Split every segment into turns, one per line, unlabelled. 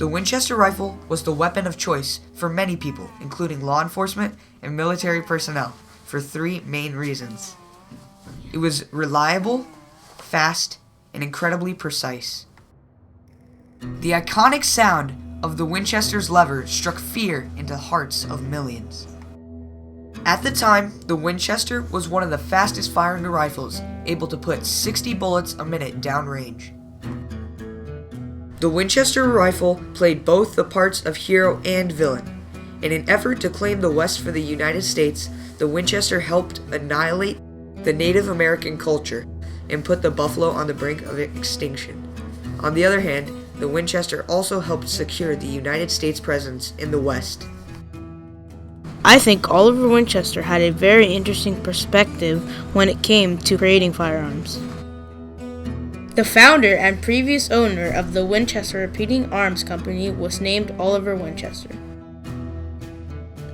The Winchester rifle was the weapon of choice for many people, including law enforcement and military personnel, for three main reasons. It was reliable, fast, and incredibly precise. The iconic sound of the Winchester's lever struck fear into the hearts of millions. At the time, the Winchester was one of the fastest firing rifles, able to put 60 bullets a minute downrange. The Winchester rifle played both the parts of hero and villain. In an effort to claim the West for the United States, the Winchester helped annihilate the Native American culture and put the buffalo on the brink of extinction. On the other hand, the Winchester also helped secure the United States presence in the West.
I think Oliver Winchester had a very interesting perspective when it came to creating firearms. The founder and previous owner of the Winchester Repeating Arms Company was named Oliver Winchester.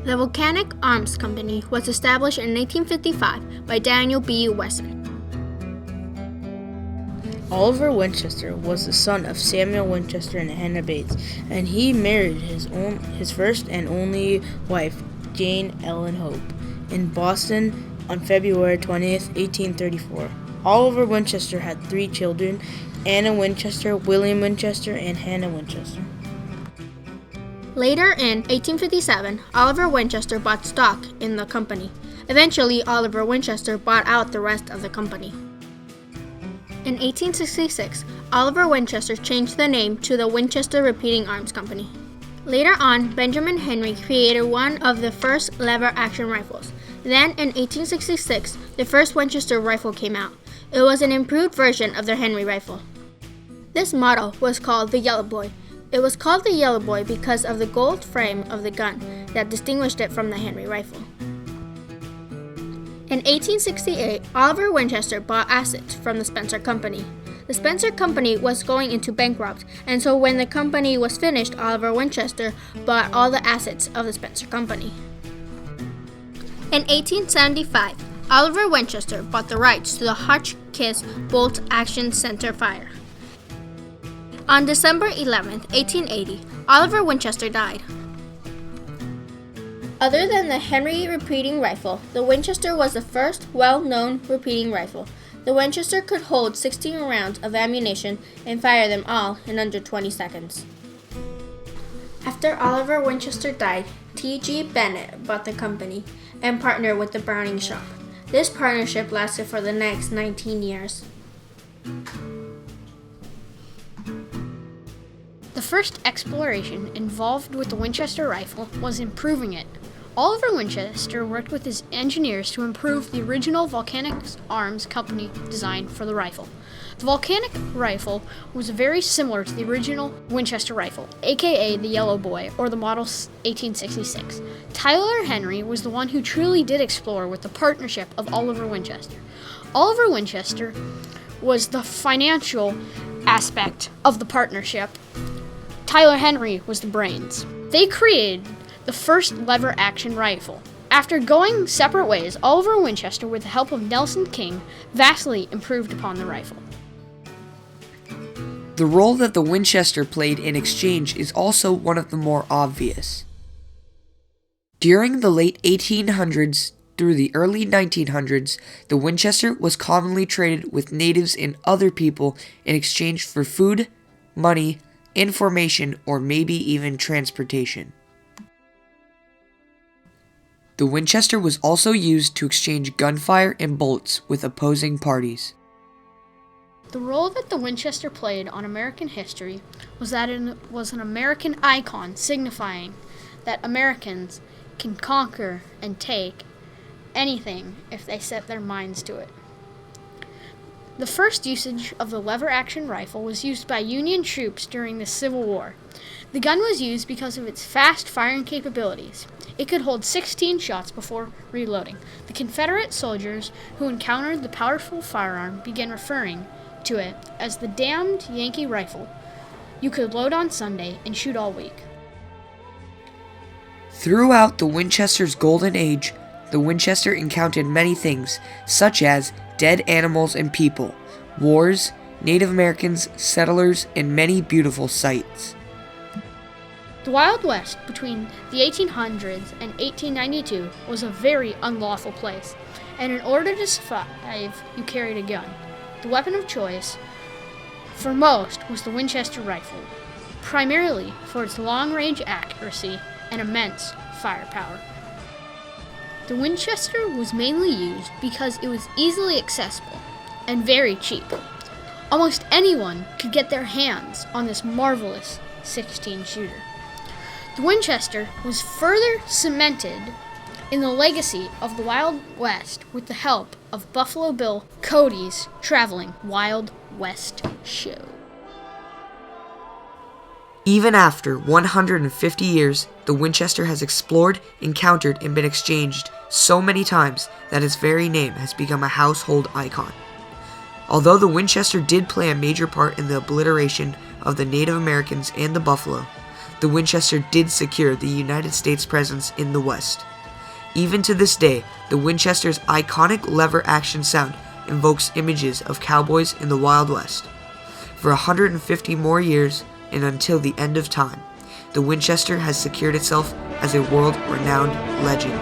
The Volcanic Arms Company was established in 1855 by Daniel B. Wesson.
Oliver Winchester was the son of Samuel Winchester and Hannah Bates, and he married his first and only wife, Jane Ellen Hope, in Boston on February 20th, 1834. Oliver Winchester had 3 children, Anna Winchester, William Winchester, and Hannah Winchester.
Later in 1857, Oliver Winchester bought stock in the company. Eventually, Oliver Winchester bought out the rest of the company. In 1866, Oliver Winchester changed the name to the Winchester Repeating Arms Company. Later on, Benjamin Henry created one of the first lever-action rifles. Then, in 1866, the first Winchester rifle came out. It was an improved version of the Henry rifle. This model was called the Yellow Boy. It was called the Yellow Boy because of the gold frame of the gun that distinguished it from the Henry rifle. In 1868, Oliver Winchester bought assets from the Spencer Company. The Spencer Company was going into bankrupt, and so when the company was finished, Oliver Winchester bought all the assets of the Spencer Company. In 1875, Oliver Winchester bought the rights to the Hotchkiss Bolt Action Center Fire. On December 11, 1880, Oliver Winchester died. Other than the Henry repeating rifle, the Winchester was the first well-known repeating rifle. The Winchester could hold 16 rounds of ammunition and fire them all in under 20 seconds. After Oliver Winchester died, T.G. Bennett bought the company and partnered with the Browning shop. This partnership lasted for the next 19 years.
The first exploration involved with the Winchester rifle was improving it. Oliver Winchester worked with his engineers to improve the original Volcanic Arms Company design for the rifle. The Volcanic rifle was very similar to the original Winchester rifle, aka the Yellow Boy, or the Model 1866. Tyler Henry was the one who truly did explore with the partnership of Oliver Winchester. Oliver Winchester was the financial aspect of the partnership. Tyler Henry was the brains. They created the first lever-action rifle. After going separate ways, Oliver Winchester, with the help of Nelson King, vastly improved upon the rifle.
The role that the Winchester played in exchange is also one of the more obvious. During the late 1800s through the early 1900s, the Winchester was commonly traded with natives and other people in exchange for food, money, information, or maybe even transportation. The Winchester was also used to exchange gunfire and bullets with opposing parties.
The role that the Winchester played on American history was that it was an American icon signifying that Americans can conquer and take anything if they set their minds to it. The first usage of the lever-action rifle was used by Union troops during the Civil War. The gun was used because of its fast firing capabilities. It could hold 16 shots before reloading. The Confederate soldiers who encountered the powerful firearm began referring to it as the damned Yankee rifle. You could load on Sunday and shoot all week.
Throughout the Winchester's golden age, the Winchester encountered many things, such as dead animals and people, wars, Native Americans, settlers, and many beautiful sights.
The Wild West between the 1800s and 1892 was a very unlawful place, and in order to survive, you carried a gun. The weapon of choice for most was the Winchester rifle, primarily for its long-range accuracy and immense firepower. The Winchester was mainly used because it was easily accessible and very cheap. Almost anyone could get their hands on this marvelous 16-shooter. The Winchester was further cemented in the legacy of the Wild West with the help of Buffalo Bill Cody's traveling Wild West show.
Even after 150 years, the Winchester has explored, encountered, and been exchanged so many times that its very name has become a household icon. Although the Winchester did play a major part in the obliteration of the Native Americans and the buffalo, the Winchester did secure the United States presence in the West. Even to this day, the Winchester's iconic lever action sound invokes images of cowboys in the Wild West. For 150 more years, and until the end of time, the Winchester has secured itself as a world-renowned legend.